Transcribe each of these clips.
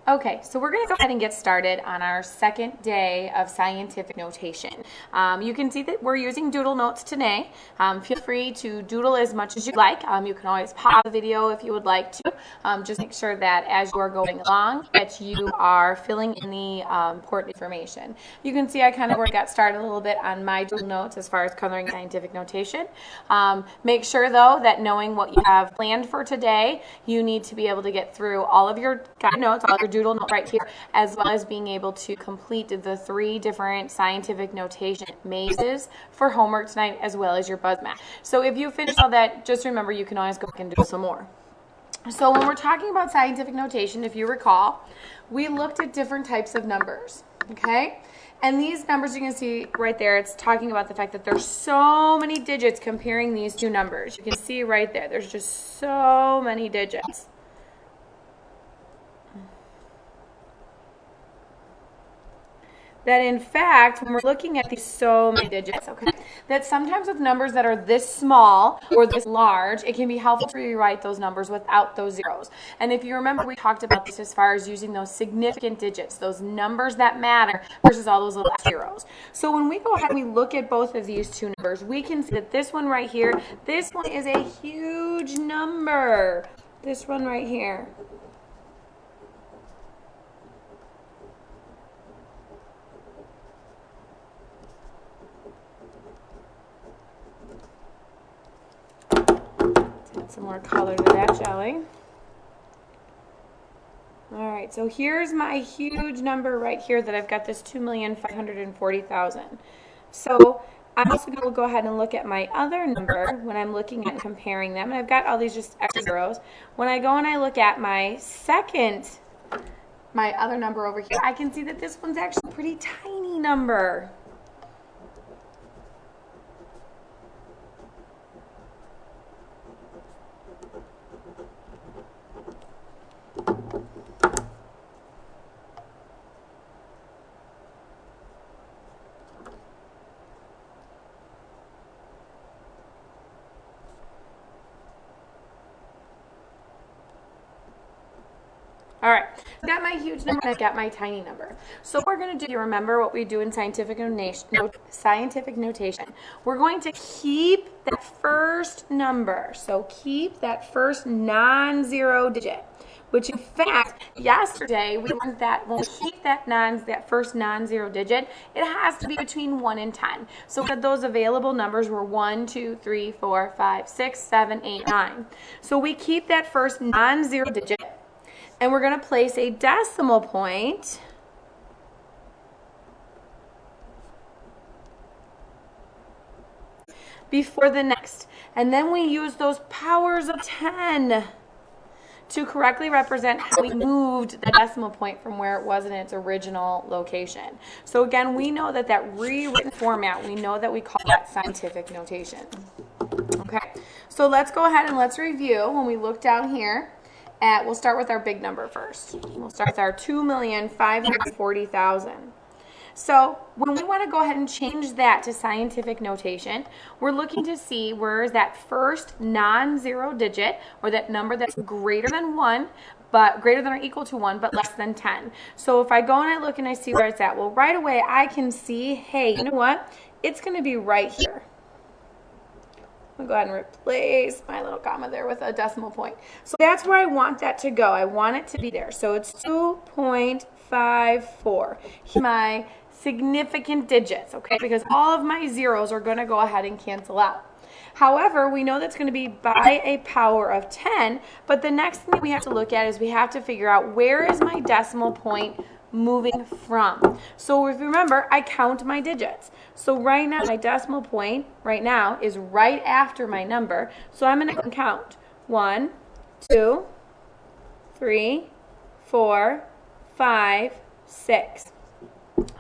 Okay, so we're going to go ahead and get started on our second day of scientific notation. You can see that we're using Doodle notes today. Feel free to doodle as much as you like. You can always pause the video if you would like to. Just make sure that as you are going along that you are filling in the important information. You can see I kind of already got started a little bit on my Doodle notes as far as coloring scientific notation. Make sure though that knowing what you have planned for today, you need to be able to get through all of your guide notes, all of your Doodle note right here, as well as being able to complete the 3 different scientific notation mazes for homework tonight, as well as your buzz mat. So if you finish all that, just remember you can always go back and do some more. So when we're talking about scientific notation, if you recall, we looked at different types of numbers, okay? And these numbers you can see right there, it's talking about the fact that there's so many digits comparing these two numbers. You can see right there, there's just so many digits. That in fact, when we're looking at these so many digits, okay, that sometimes with numbers that are this small or this large, it can be helpful to rewrite those numbers without those zeros. And if you remember, we talked about this as far as using those significant digits, those numbers that matter versus all those little zeros. So when we go ahead and we look at both of these two numbers, we can see that this one right here, this one is a huge number. This one right here. Some more color to that, shall we? All right, so here's my huge number right here that I've got this 2,540,000. So I'm also going to go ahead and look at my other number when I'm looking at comparing them. And I've got all these just extra zeros. When I go and I look at my other number over here, I can see that this one's actually a pretty tiny number. All right, I've got my huge number and I've got my tiny number. So what we're going to do, you remember what we do in scientific notation. We're going to keep that first number. So keep that first non-zero digit, which in fact, yesterday we learned that when we keep that first non-zero digit, it has to be between 1 and 10. So those available numbers were 1, 2, 3, 4, 5, 6, 7, 8, 9. So we keep that first non-zero digit, and we're going to place a decimal point before the next. And then we use those powers of 10 to correctly represent how we moved the decimal point from where it was in its original location. So again, we know that rewritten format, we know that we call that scientific notation. Okay, so let's go ahead and let's review. When we look down here, we'll start with our big number first. We'll start with our 2,540,000. So when we want to go ahead and change that to scientific notation, we're looking to see where is that first non-zero digit, or that number that's greater than 1, but greater than or equal to 1, but less than 10. So if I go and I look and I see where it's at, well, right away I can see, hey, you know what? It's going to be right here. I'm going to go ahead and replace my little comma there with a decimal point. So that's where I want that to go. I want it to be there. So it's 2.54. Here's my significant digits, okay? Because all of my zeros are going to go ahead and cancel out. However, we know that's going to be by a power of 10, but the next thing we have to look at is we have to figure out where is my decimal point moving from. So if you remember, I count my digits. So right now, my decimal point right now is right after my number. So I'm going to count 1, 2, 3, 4, 5, 6.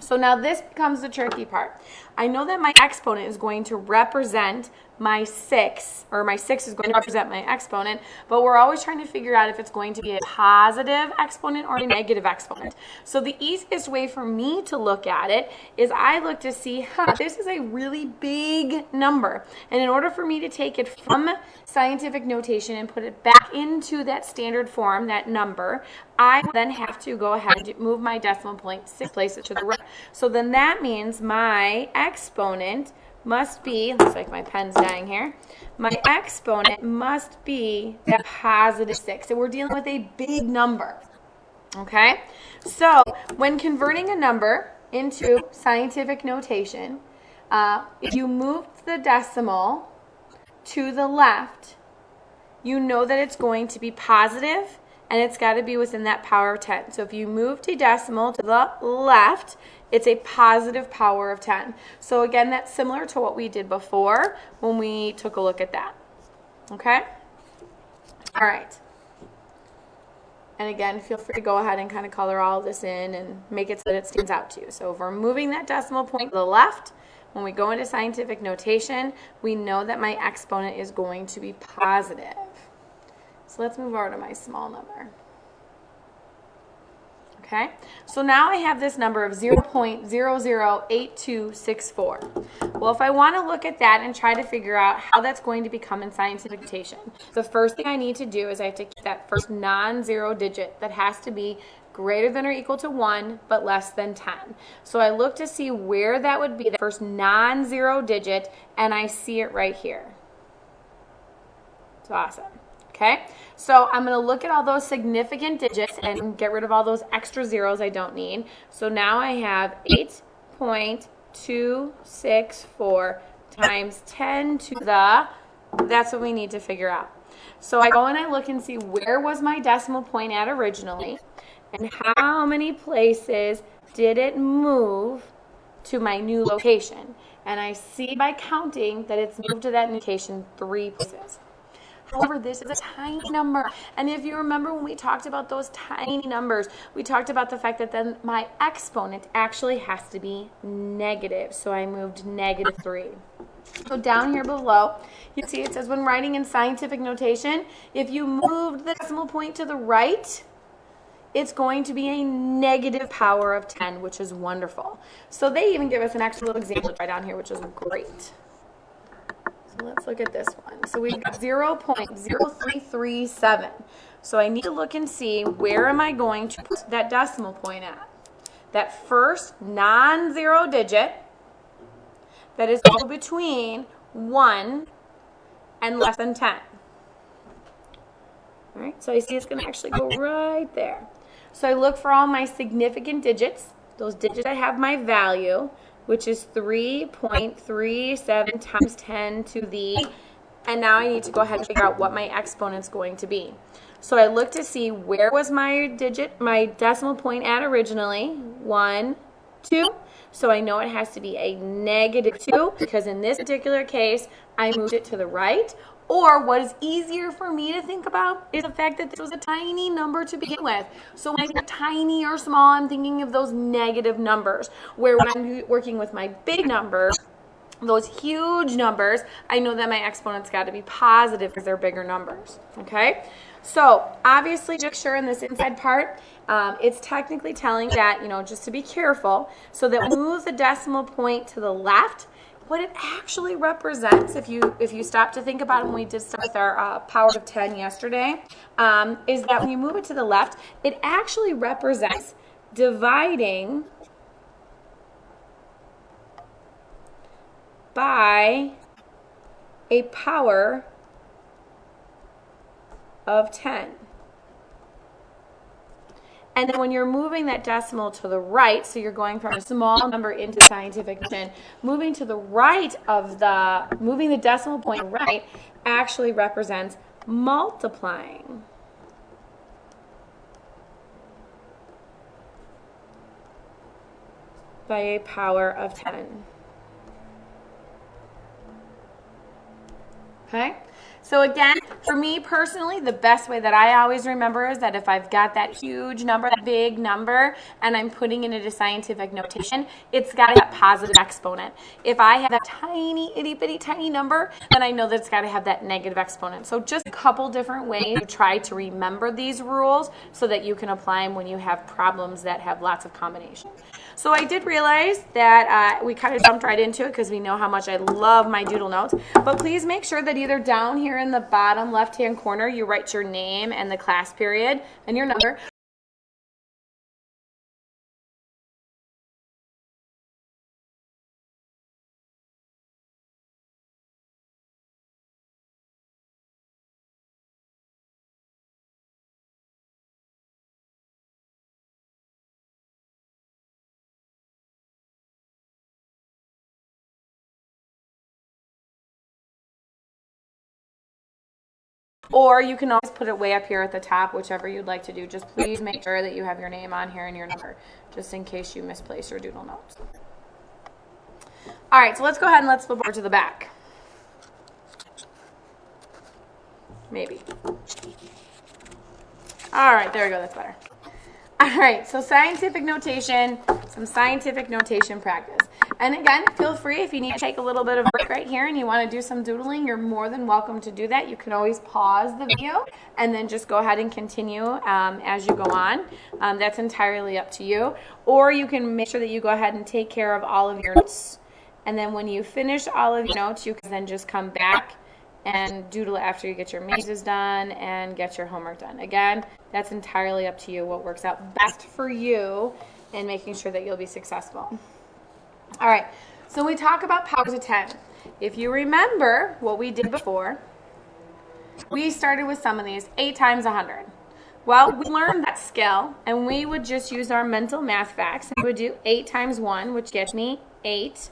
So now this becomes the tricky part. I know that my exponent is going to represent my 6, or my 6 is going to represent my exponent, but we're always trying to figure out if it's going to be a positive exponent or a negative exponent. So the easiest way for me to look at it is I look to see, this is a really big number. And in order for me to take it from scientific notation and put it back into that standard form, that number, I then have to go ahead and move my decimal point 6 places to the right. So then that means my exponent must be, looks like my pen's dying here, my exponent must be that positive 6. So we're dealing with a big number, okay? So when converting a number into scientific notation, if you move the decimal to the left, you know that it's going to be positive, and it's got to be within that power of 10. So if you move the decimal to the left, it's a positive power of 10. So again, that's similar to what we did before when we took a look at that. Okay? All right. And again, feel free to go ahead and kind of color all this in and make it so that it stands out to you. So if we're moving that decimal point to the left, when we go into scientific notation, we know that my exponent is going to be positive. So let's move over to my small number. Okay, so now I have this number of 0.008264. Well, if I want to look at that and try to figure out how that's going to become in scientific notation, the first thing I need to do is I have to keep that first non-zero digit that has to be greater than or equal to 1, but less than 10. So I look to see where that would be, the first non-zero digit, and I see it right here. It's awesome. Okay, so I'm going to look at all those significant digits and get rid of all those extra zeros I don't need. So now I have 8.264 times 10 to the, that's what we need to figure out. So I go and I look and see where was my decimal point at originally, and how many places did it move to my new location. And I see by counting that it's moved to that location 3 places. However, this is a tiny number, and if you remember when we talked about those tiny numbers, we talked about the fact that then my exponent actually has to be negative, so I moved -3. So down here below, you see it says when writing in scientific notation, if you moved the decimal point to the right, it's going to be a negative power of 10, which is wonderful. So they even give us an extra little example right down here, which is great. Let's look at this one. So we've got 0.0337. So I need to look and see where am I going to put that decimal point at. That first non-zero digit that is between 1 and less than 10. All right, so I see it's going to actually go right there. So I look for all my significant digits, those digits that have my value, which is 3.37 times 10 to the, and now I need to go ahead and figure out what my exponent's going to be. So I look to see where was my decimal point at originally, 1, 2. So I know it has to be a -2 because in this particular case, I moved it to the right. Or what is easier for me to think about is the fact that this was a tiny number to begin with. So when I think tiny or small, I'm thinking of those negative numbers. Where when I'm working with my big numbers, those huge numbers, I know that my exponent's got to be positive because they're bigger numbers. Okay? So obviously, just sure in this inside part, it's technically telling that, just to be careful, so that we move the decimal point to the left. What it actually represents, if you stop to think about it when we did stuff with our power of 10 yesterday, is that when you move it to the left, it actually represents dividing by a power of 10. And then when you're moving that decimal to the right, so you're going from a small number into scientific notation, moving to the right of moving the decimal point right actually represents multiplying by a power of 10. Okay? So again, For me personally, the best way that I always remember is that if I've got that huge number, that big number, and I'm putting it into scientific notation, it's got to have positive exponent. If I have a tiny, itty bitty tiny number, then I know that it's got to have that negative exponent. So just a couple different ways to try to remember these rules so that you can apply them when you have problems that have lots of combinations. So I did realize that we kind of jumped right into it because we know how much I love my doodle notes. But please make sure that either down here in the bottom left-hand corner, you write your name and the class period and your number. Or you can always put it way up here at the top, whichever you'd like to do. Just please make sure that you have your name on here and your number, just in case you misplace your doodle notes. All right, so let's go ahead and let's flip over to the back. Maybe. All right, there we go, that's better. All right, so scientific notation, some scientific notation practice. And again, feel free if you need to take a little bit of a break right here and you want to do some doodling, you're more than welcome to do that. You can always pause the video and then just go ahead and continue as you go on. That's entirely up to you. Or you can make sure that you go ahead and take care of all of your notes. And then when you finish all of your notes, you can then just come back and doodle after you get your mazes done and get your homework done. Again, that's entirely up to you what works out best for you in making sure that you'll be successful. All right, so we talk about powers of 10. If you remember what we did before, we started with some of these, 8 times 100. Well, we learned that skill, and we would just use our mental math facts. We would do 8 times 1, which gets me 8.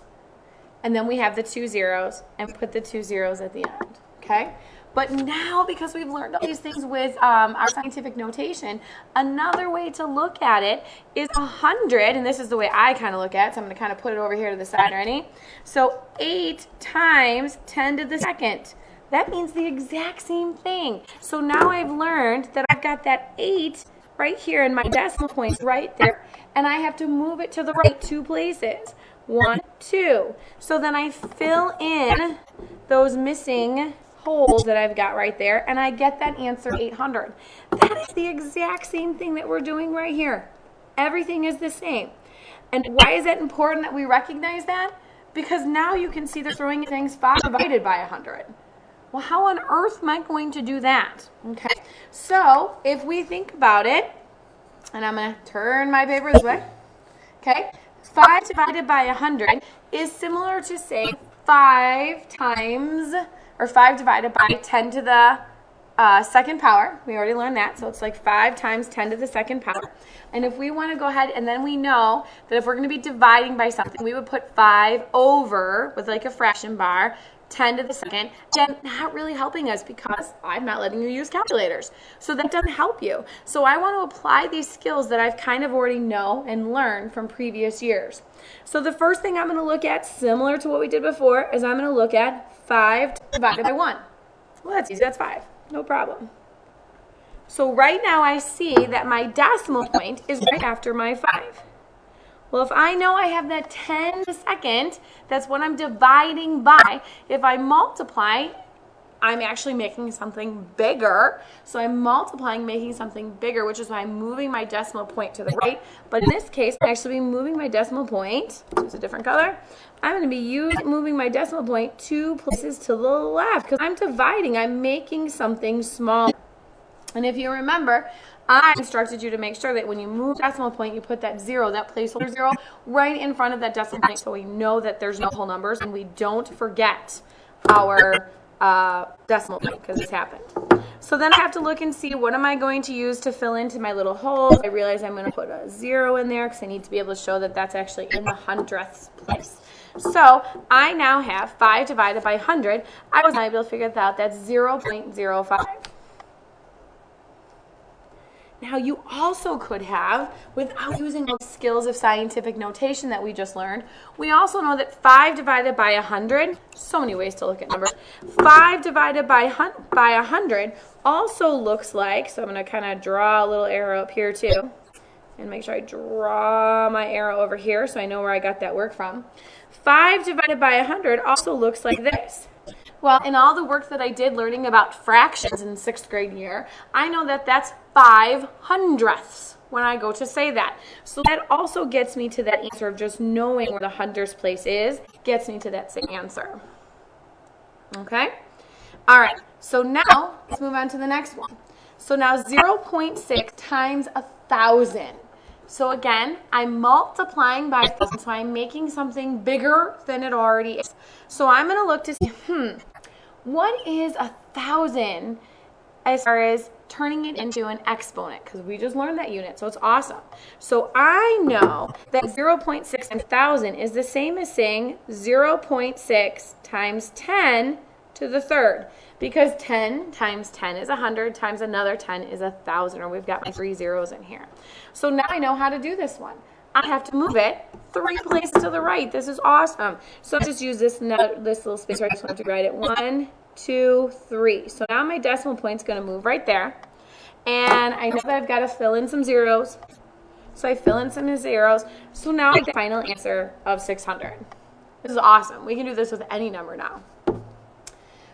And then we have the 2 zeros, and put the 2 zeros at the end, okay? But now, because we've learned all these things with our scientific notation, another way to look at it is 100, and this is the way I kind of look at it, so I'm going to kind of put it over here to the side, ready? So 8 times 10 to the second. That means the exact same thing. So now I've learned that I've got that 8 right here in my decimal points right there, and I have to move it to the right 2 places. 1, 2. So then I fill in those missing holes that I've got right there, and I get that answer 800. That is the exact same thing that we're doing right here. Everything is the same. And why is it important that we recognize that? Because now you can see they're throwing in things 5 divided by 100. Well, how on earth am I going to do that? Okay, so if we think about it, and I'm going to turn my paper this way, okay, 5 divided by 100 is similar to saying 5 times, or 5 divided by 10 to the second power. We already learned that, so it's like 5 times 10 to the second power. And if we want to go ahead, and then we know that if we're going to be dividing by something, we would put 5 over, with like a fraction bar, 10 to the second. Again, not really helping us because I'm not letting you use calculators. So that doesn't help you. So I want to apply these skills that I've kind of already know and learned from previous years. So the first thing I'm going to look at, similar to what we did before, is I'm going to look at 5 divided by 1. Well, that's easy. That's 5. No problem. So right now I see that my decimal point is right after my 5. Well, if I know I have that 10 to the second, that's what I'm dividing by. If I multiply, I'm actually making something bigger. So I'm multiplying, making something bigger, which is why I'm moving my decimal point to the right. But in this case, I'm actually moving my decimal point, choose a different color. I'm going to be moving my decimal point 2 places to the left because I'm dividing. I'm making something smaller. And if you remember, I instructed you to make sure that when you move decimal point, you put that 0, that placeholder 0, right in front of that decimal point so we know that there's no whole numbers and we don't forget our decimal point because it's happened. So then I have to look and see what am I going to use to fill into my little holes. I realize I'm going to put a 0 in there because I need to be able to show that that's actually in the 100th place. So I now have 5 divided by 100. I was not able to figure that out. That's 0.05. Now you also could have, without using those skills of scientific notation that we just learned, we also know that 5 divided by 100, so many ways to look at numbers, 5 divided by 100 also looks like, so I'm going to kind of draw a little arrow up here too, and make sure I draw my arrow over here so I know where I got that work from. 5 divided by 100 also looks like this. Well, in all the work that I did learning about fractions in 6th grade year, I know that that's 5/100ths when I go to say that. So that also gets me to that answer of just knowing where the hundredths place is, gets me to that same answer. Okay? All right, so now let's move on to the next one. So now 0.6 times 1,000. So again, I'm multiplying by 1,000, so I'm making something bigger than it already is. So I'm going to look to see, what is 1,000 as far as turning it into an exponent? Because we just learned that unit, so it's awesome. So I know that 0.6 times 1,000 is the same as saying 0.6 times 10 to the third. Because 10 times 10 is 100 times another 10 is 1,000, or we've got my 3 zeros in here. So now I know how to do this one. I have to move it 3 places to the right. This is awesome. So just use this little space right, so I have to write it 1, 2, 3. So now my decimal point's going to move right there. And I know that I've got to fill in some zeros. So I fill in some zeros. So now I get the final answer of 600. This is awesome. We can do this with any number now.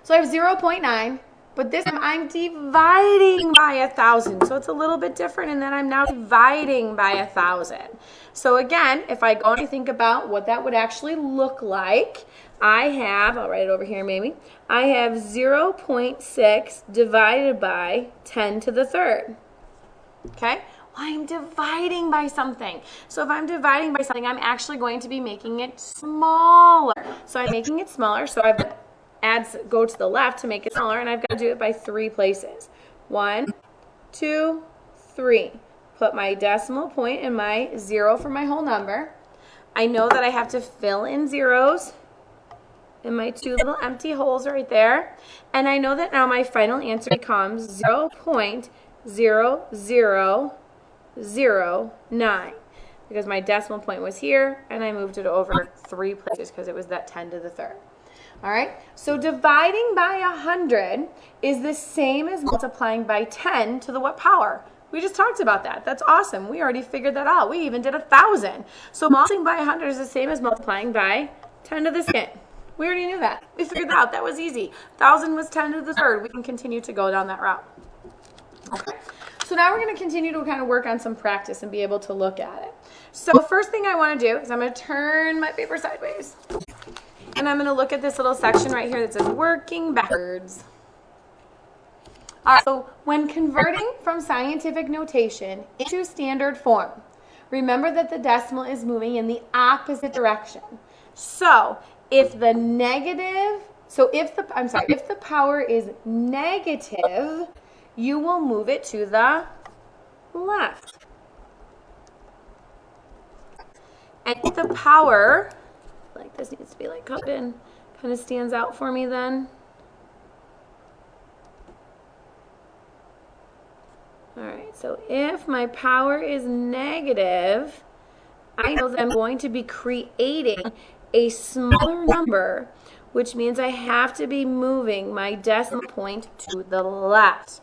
So I have 0.9, but this time I'm dividing by 1,000. So it's a little bit different, and then I'm now dividing by 1,000. So again, if I go and think about what that would actually look like, I have, I'll write it over here maybe, I have 0.6 divided by 10 to the third. Okay? Well, I'm dividing by something. So if I'm dividing by something, I'm actually going to be making it smaller. So I'm making it smaller, so I've go to the left to make it smaller, and I've got to do it by 3 places. 1, 2, 3. Put my decimal point and my 0 for my whole number. I know that I have to fill in zeros in my 2 little empty holes right there. And I know that now my final answer becomes 0.0009 because my decimal point was here, and I moved it over 3 places because it was that 10 to the third. All right, so dividing by 100 is the same as multiplying by 10 to the what power? We just talked about that. That's awesome. We already figured that out. We even did 1,000. So multiplying by 100 is the same as multiplying by 10 to the second. We already knew that. We figured that out. That was easy. 1,000 was 10 to the third. We can continue to go down that route. Okay. So now we're going to continue to kind of work on some practice and be able to look at it. So first thing I want to do is I'm going to turn my paper sideways. And I'm going to look at this little section right here that says working backwards. All right, so when converting from scientific notation into standard form, remember that the decimal is moving in the opposite direction. So if the power is negative, you will move it to the left. And if the power, like this needs to be like cut in, kind of stands out for me then. All right, so if my power is negative, I know that I'm going to be creating a smaller number, which means I have to be moving my decimal point to the left.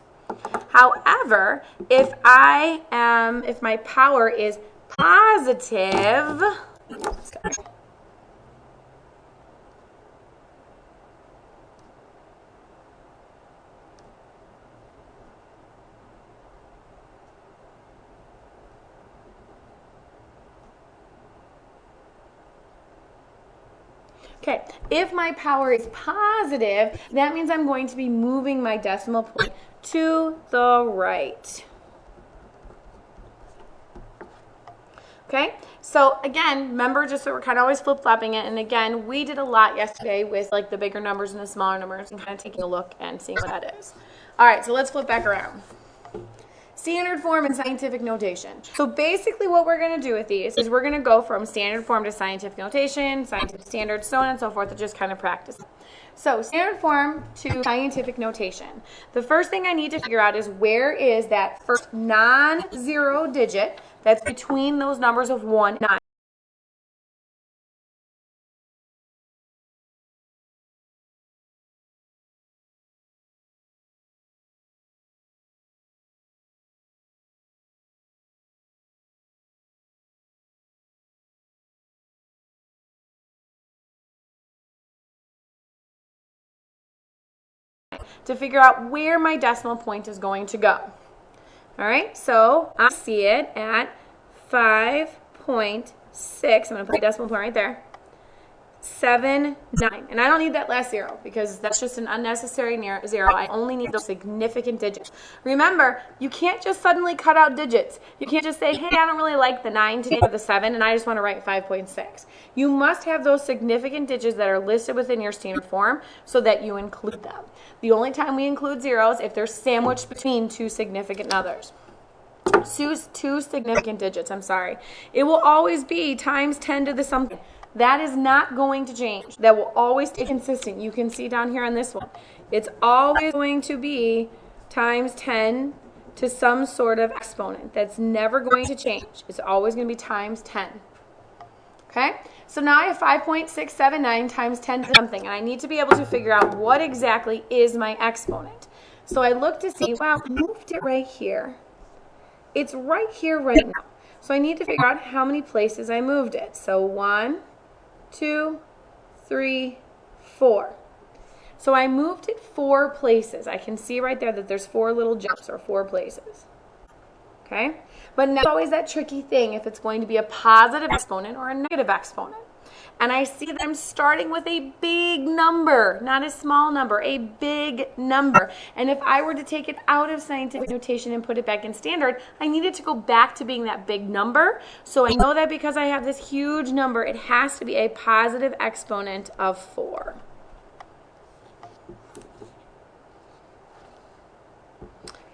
However, if my power is positive, okay, if my power is positive, that means I'm going to be moving my decimal point to the right. Okay, so again, remember just that we're kind of always flip-flopping it, and again, we did a lot yesterday with like the bigger numbers and the smaller numbers and kind of taking a look and seeing what that is. All right, so let's flip back around. Standard form and scientific notation. So basically what we're going to do with these is we're going to go from standard form to scientific notation, scientific standard, so on and so forth, to just kind of practice. So standard form to scientific notation. The first thing I need to figure out is where is that first non-zero digit that's between those numbers of 1 and 9. To figure out where my decimal point is going to go. All right, so I see it at 5.6. I'm going to put a decimal point right there. 79. And I don't need that last zero because that's just an unnecessary zero. I only need those significant digits. Remember, you can't just suddenly cut out digits. You can't just say, hey, I don't really like the 9 today or the 7, and I just want to write 5.6. You must have those significant digits that are listed within your standard form so that you include them. The only time we include zeros if they're sandwiched between two significant numbers. Two significant digits, I'm sorry. It will always be times 10 to the something. That is not going to change. That will always stay consistent. You can see down here on this one. It's always going to be times 10 to some sort of exponent. That's never going to change. It's always going to be times 10. Okay? So now I have 5.679 times 10 to something, and I need to be able to figure out what exactly is my exponent. So I look to see, wow, I moved it right here. It's right here right now. So I need to figure out how many places I moved it. So 1, 2, 3, 4. So I moved it 4 places. I can see right there that there's 4 little jumps or 4 places. Okay? But now always that tricky thing if it's going to be a positive exponent or a negative exponent. And I see that I'm starting with a big number, not a small number, a big number. And if I were to take it out of scientific notation and put it back in standard, I needed to go back to being that big number. So I know that because I have this huge number, it has to be a positive exponent of 4.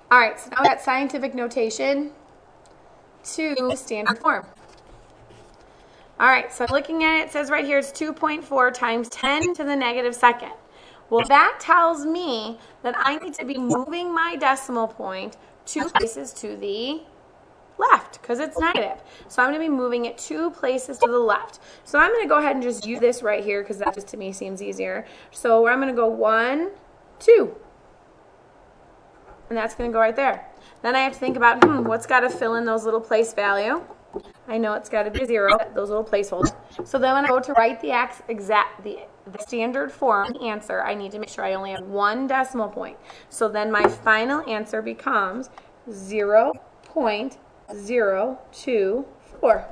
All right, so now that scientific notation to standard form. All right, so looking at it, it says right here it's 2.4 times 10 to the negative second. Well, that tells me that I need to be moving my decimal point 2 places to the left because it's negative. So I'm going to be moving it 2 places to the left. So I'm going to go ahead and just use this right here because that just to me seems easier. So I'm going to go 1, 2. And that's going to go right there. Then I have to think about, what's got to fill in those little place value? I know it's got to be a 0, those little placeholders. So then when I go to write the standard form answer, I need to make sure I only have 1 decimal point. So then my final answer becomes 0.024.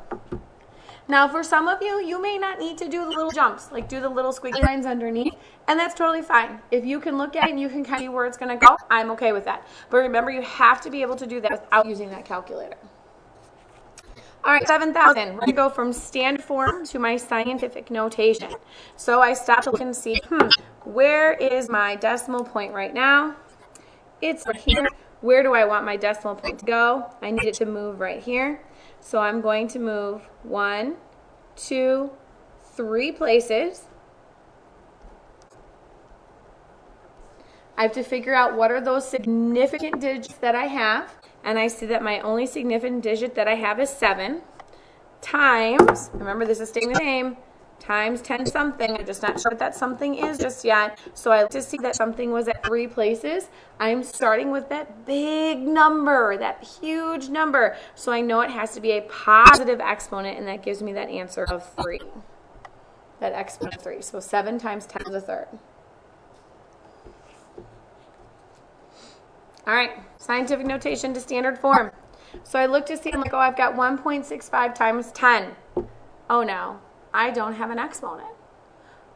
Now for some of you, you may not need to do the little jumps, like do the little squiggly lines underneath, and that's totally fine. If you can look at it and you can kind of see where it's going to go, I'm okay with that. But remember, you have to be able to do that without using that calculator. All right, 7,000. We're going to go from standard form to my scientific notation. So I stop to look and see, where is my decimal point right now? It's right here. Where do I want my decimal point to go? I need it to move right here. So I'm going to move 1, 2, 3 places. I have to figure out what are those significant digits that I have. And I see that my only significant digit that I have is 7 times, remember this is staying the same, times 10 something. I'm just not sure what that something is just yet. So I like to see that something was at 3 places. I'm starting with that big number, that huge number. So I know it has to be a positive exponent, and that gives me that answer of 3. That exponent of 3. So 7 times 10 to the third. All right, scientific notation to standard form. So I look to see, I'm like, oh, I've got 1.65 times 10. Oh no, I don't have an exponent.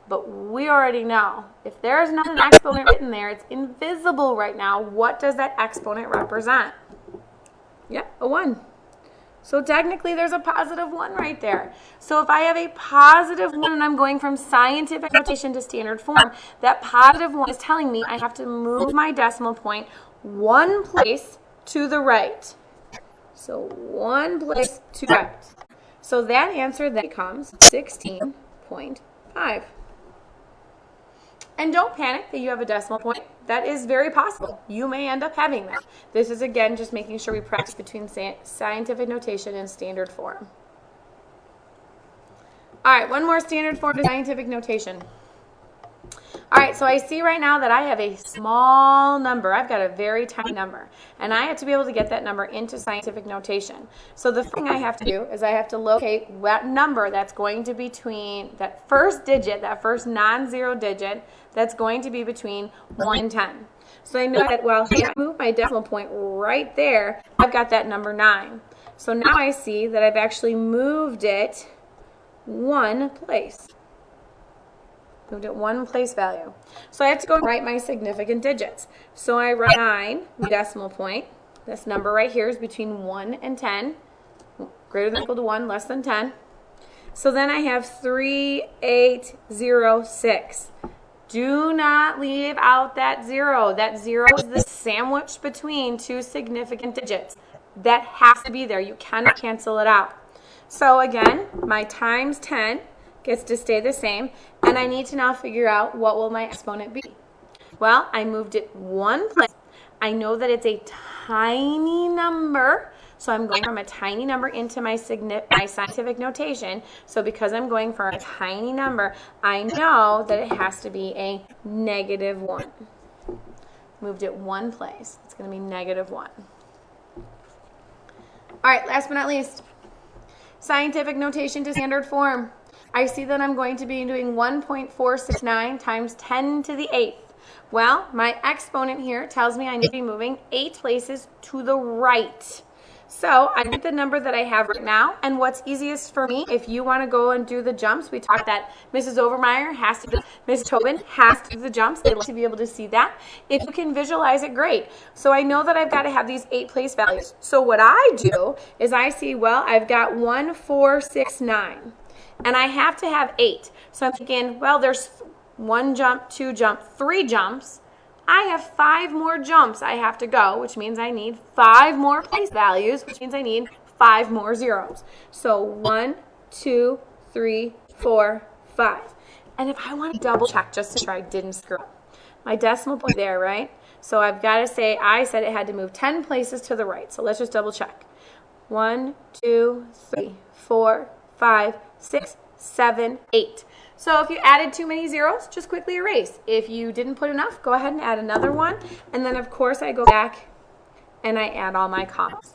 But we already know, if there's not an exponent written there, it's invisible right now. What does that exponent represent? Yeah, a 1. So technically there's a positive 1 right there. So if I have a positive 1 and I'm going from scientific notation to standard form, that positive 1 is telling me I have to move my decimal point 1 place to the right. So 1 place to the right. So that answer then becomes 16.5. And don't panic that you have a decimal point. That is very possible. You may end up having that. This is, again, just making sure we practice between scientific notation and standard form. All right, one more standard form to scientific notation. All right, so I see right now that I have a small number. I've got a very tiny number, and I have to be able to get that number into scientific notation. So the thing I have to do is I have to locate what number that's going to be between that first digit, that first non-zero digit, that's going to be between 1 and 10. So I know that, well, if I move my decimal point right there, I've got that number 9. So now I see that I've actually moved it 1 place. Moved it 1 place value. So I have to go and write my significant digits. So I write 9, my decimal point. This number right here is between 1 and 10. Greater than or equal to 1, less than 10. So then I have 3806. Do not leave out that 0. That 0 is the sandwich between 2 significant digits. That has to be there. You cannot cancel it out. So again, my times 10 gets to stay the same, and I need to now figure out what will my exponent be. Well, I moved it 1 place. I know that it's a tiny number, so I'm going from a tiny number into my scientific notation. So because I'm going for a tiny number, I know that it has to be a -1. Moved it 1 place. It's going to be -1. All right, last but not least, scientific notation to standard form. I see that I'm going to be doing 1.469 times 10 to the 8th. Well, my exponent here tells me I need to be moving 8 places to the right. So I get the number that I have right now, and what's easiest for me, if you want to go and do the jumps, we talked that Mrs. Overmeyer has to do, Ms. Tobin has to do the jumps. They'd like to be able to see that. If you can visualize it, great. So I know that I've got to have these 8 place values. So what I do is I see, well, I've got 1.469, and I have to have 8. So I'm thinking, well, there's 1 jump, 2 jump, 3 jumps. I have 5 more jumps I have to go, which means I need 5 more place values, which means I need 5 more zeros. So 1, 2, 3, 4, 5. And if I want to double check just to make sure I didn't screw up, my decimal point there, right? So I've got to say, I said it had to move 10 places to the right. So let's just double check. 1, 2, 3, 4, 5, 6, 7, 8. So if you added too many zeros, just quickly erase. If you didn't put enough, go ahead and add another one. And then, of course, I go back and I add all my commas.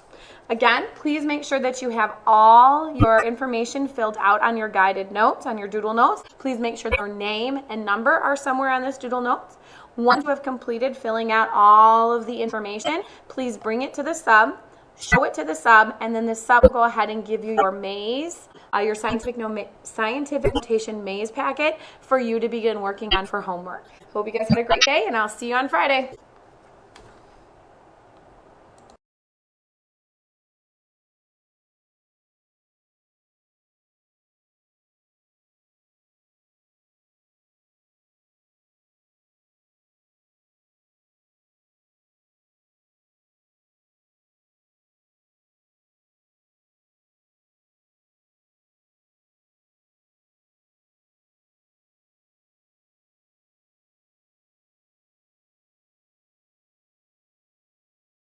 Again, please make sure that you have all your information filled out on your guided notes, on your doodle notes. Please make sure your name and number are somewhere on this doodle notes. Once you have completed filling out all of the information, please bring it to the sub, show it to the sub, and then the sub will go ahead and give you your maze, your scientific notation maze packet for you to begin working on for homework. Hope you guys had a great day, and I'll see you on Friday.